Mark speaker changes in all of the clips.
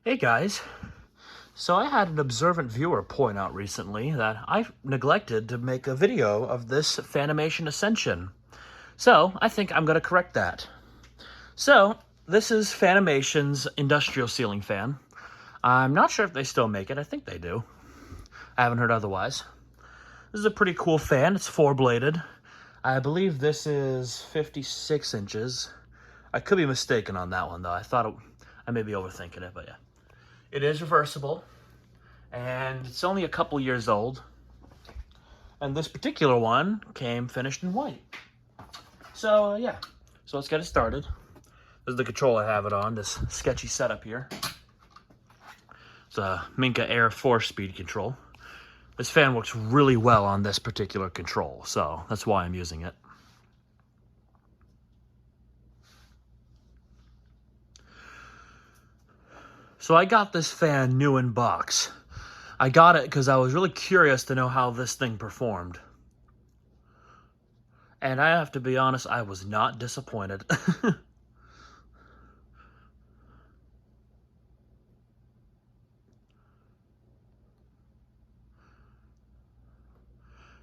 Speaker 1: Hey guys, so I had an observant viewer point out recently that I neglected to make a video of this Fanimation Ascension. So I think I'm going to correct that. So this is Fanimation's industrial ceiling fan. I'm not sure if they still make it. I think they do. I haven't heard otherwise. This is a pretty cool fan. It's four-bladed. I believe this is 56 inches. I could be mistaken on that one though. I may be overthinking it, but yeah. It is reversible, and it's only a couple years old. And this particular one came finished in white. So, yeah. So let's get it started. This is the control I have it on, this sketchy setup here. It's a Minka Air 4-speed control. This fan works really well on this particular control, so that's why I'm using it. So I got this fan new in box. I got it because I was really curious to know how this thing performed. And I have to be honest, I was not disappointed.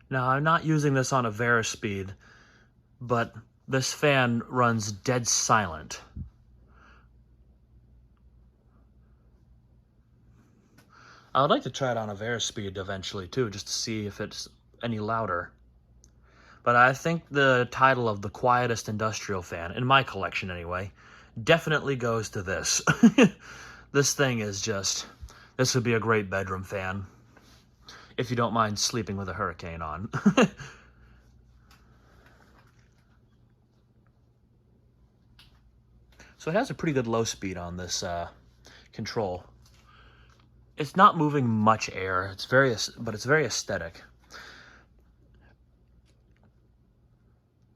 Speaker 1: Now, I'm not using this on a Vera speed, but this fan runs dead silent. I would like to try it on a Vera speed eventually too, just to see if it's any louder. But I think the title of the quietest industrial fan, in my collection anyway, definitely goes to this. This thing is just, this would be a great bedroom fan. If you don't mind sleeping with a hurricane on. So it has a pretty good low speed on this control. It's not moving much air, but it's very aesthetic.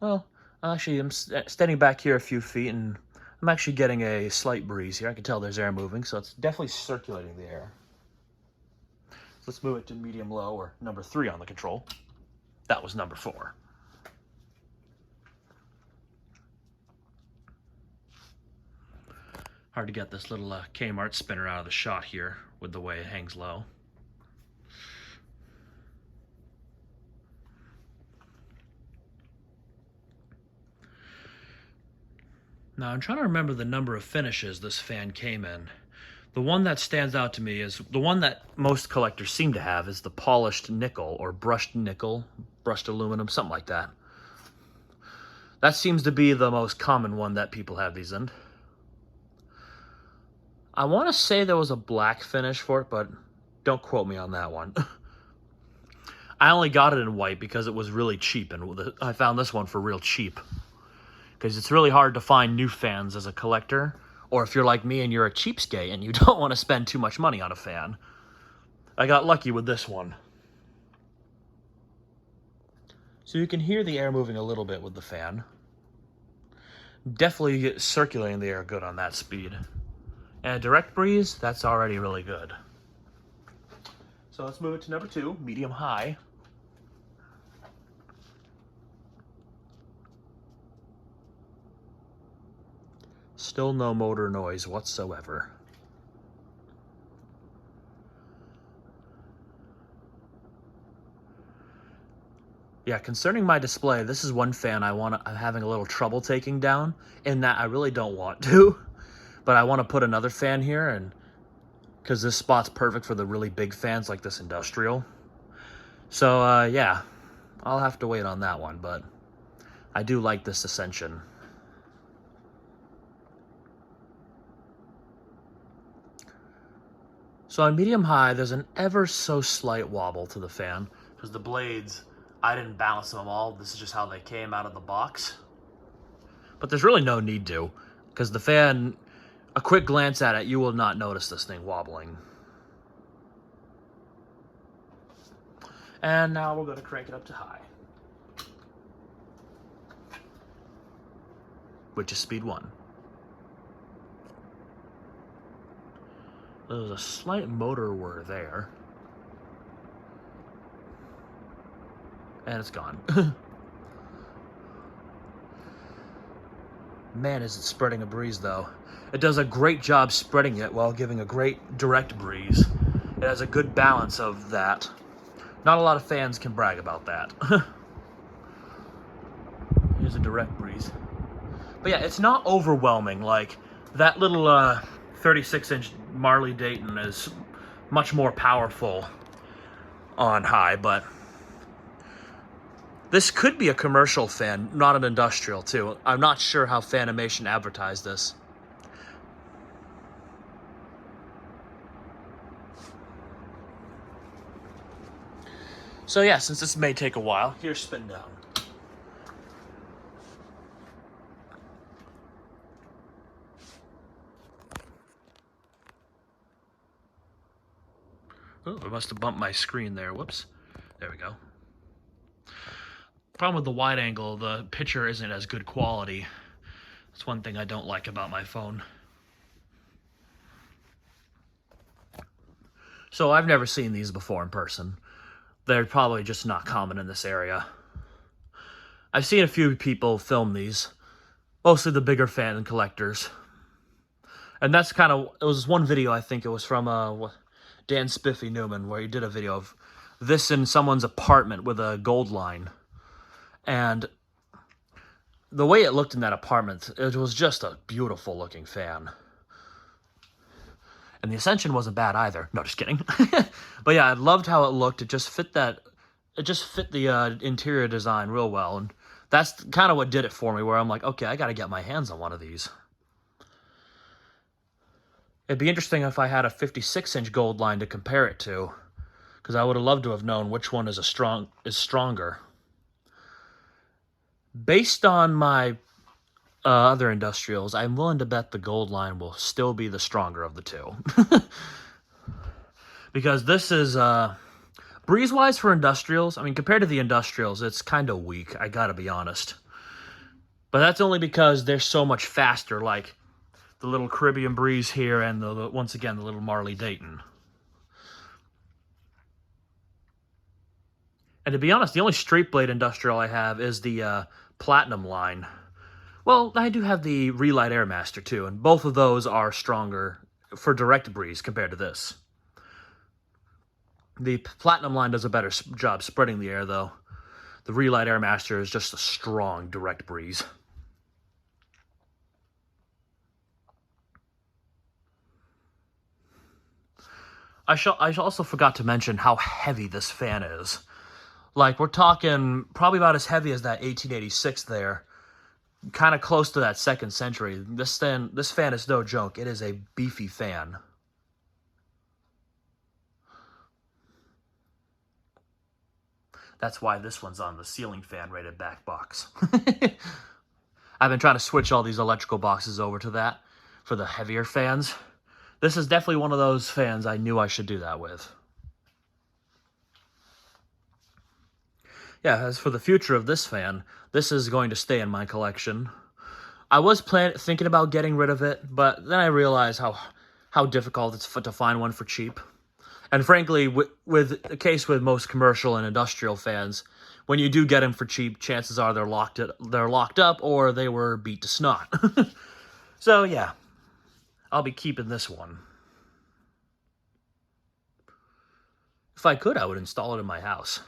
Speaker 1: Well, actually, I'm standing back here a few feet, and I'm actually getting a slight breeze here. I can tell there's air moving, so it's definitely circulating the air. So let's move it to medium-low, or number 3 on the control. That was number 4. Hard to get this little Kmart spinner out of the shot here with the way it hangs low. Now I'm trying to remember the number of finishes this fan came in. The one that stands out to me is the one that most collectors seem to have is the polished nickel or brushed nickel, brushed aluminum, something like that. That seems to be the most common one that people have these in. I want to say there was a black finish for it, but don't quote me on that one. I only got it in white because it was really cheap, and I found this one for real cheap. Because it's really hard to find new fans as a collector, or if you're like me and you're a cheapskate and you don't want to spend too much money on a fan. I got lucky with this one. So you can hear the air moving a little bit with the fan. Definitely circulating the air good on that speed. And a direct breeze, that's already really good. So let's move it to number 2, medium-high. Still no motor noise whatsoever. Yeah, concerning my display, this is one fan I'm having a little trouble taking down, in that I really don't want to. But I want to put another fan here, and because this spot's perfect for the really big fans like this industrial. So, yeah, I'll have to wait on that one, but I do like this Ascension. So on medium-high, there's an ever so slight wobble to the fan, because the blades, I didn't balance them all. This is just how they came out of the box. But there's really no need to, because the fan, a quick glance at it, you will not notice this thing wobbling. And now we're going to crank it up to high, which is speed 1. There's a slight motor whir there. And it's gone. Man, is it spreading a breeze, though. It does a great job spreading it while giving a great direct breeze. It has a good balance of that. Not a lot of fans can brag about that. Here's a direct breeze. But yeah, it's not overwhelming. Like, that little 36-inch Marley Dayton is much more powerful on high, but this could be a commercial fan, not an industrial, too. I'm not sure how Fanimation advertised this. So yeah, since this may take a while, here's spin down. Oh, I must have bumped my screen there. Whoops. There we go. Problem with the wide angle, the picture isn't as good quality. That's one thing I don't like about my phone. So I've never seen these before in person. They're probably just not common in this area. I've seen a few people film these, mostly the bigger fan collectors. And that's kind of, it was one video, I think it was from Dan Spiffy Newman, where he did a video of this in someone's apartment with a gold line. And the way it looked in that apartment, it was just a beautiful looking fan. And the Ascension wasn't bad either. No, just kidding. But yeah, I loved how it looked. It just fit the interior design real well. And that's kind of what did it for me, where I'm like, okay, I got to get my hands on one of these. It'd be interesting if I had a 56-inch gold line to compare it to, because I would have loved to have known which one is stronger. Based on my other industrials, I'm willing to bet the gold line will still be the stronger of the two. Because this is, breeze-wise for industrials, I mean, compared to the industrials, it's kind of weak, I gotta be honest. But that's only because they're so much faster, like the little Caribbean Breeze here and, once again, the little Marley Dayton. And to be honest, the only straight blade industrial I have is the Platinum line. Well, I do have the Relight Airmaster too, and both of those are stronger for direct breeze compared to this. The Platinum line does a better job spreading the air, though. The Relight Airmaster is just a strong direct breeze. I also forgot to mention how heavy this fan is. Like, we're talking probably about as heavy as that 1886 there. Kind of close to that 2nd century. This fan is no joke. It is a beefy fan. That's why this one's on the ceiling fan rated back box. I've been trying to switch all these electrical boxes over to that for the heavier fans. This is definitely one of those fans I knew I should do that with. Yeah, as for the future of this fan, this is going to stay in my collection. I was thinking about getting rid of it, but then I realized how difficult it's to find one for cheap. And frankly, with the case with most commercial and industrial fans, when you do get them for cheap, chances are they're locked up or they were beat to snot. So yeah, I'll be keeping this one. If I could, I would install it in my house.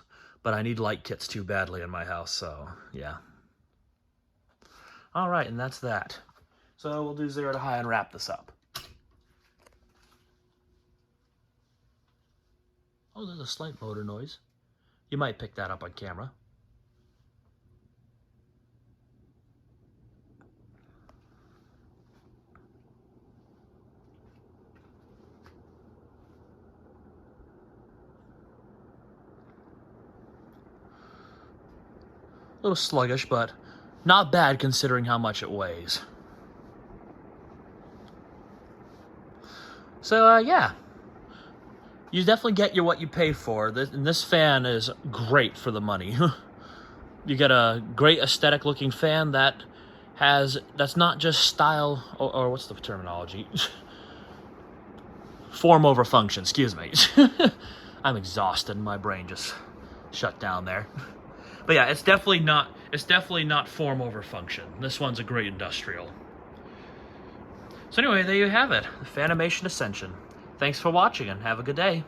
Speaker 1: But I need light kits too badly in my house, so yeah. Alright, and that's that. So we'll do 0 to high and wrap this up. Oh, there's a slight motor noise. You might pick that up on camera. A little sluggish, but not bad considering how much it weighs. So, yeah. You definitely get what you pay for. And this fan is great for the money. You get a great aesthetic looking fan that's not just style, or what's the terminology? Form over function, excuse me. I'm exhausted, my brain just shut down there. But yeah, it's definitely not form over function. This one's a great industrial. So anyway, there you have it, the Fanimation Ascension. Thanks for watching and have a good day.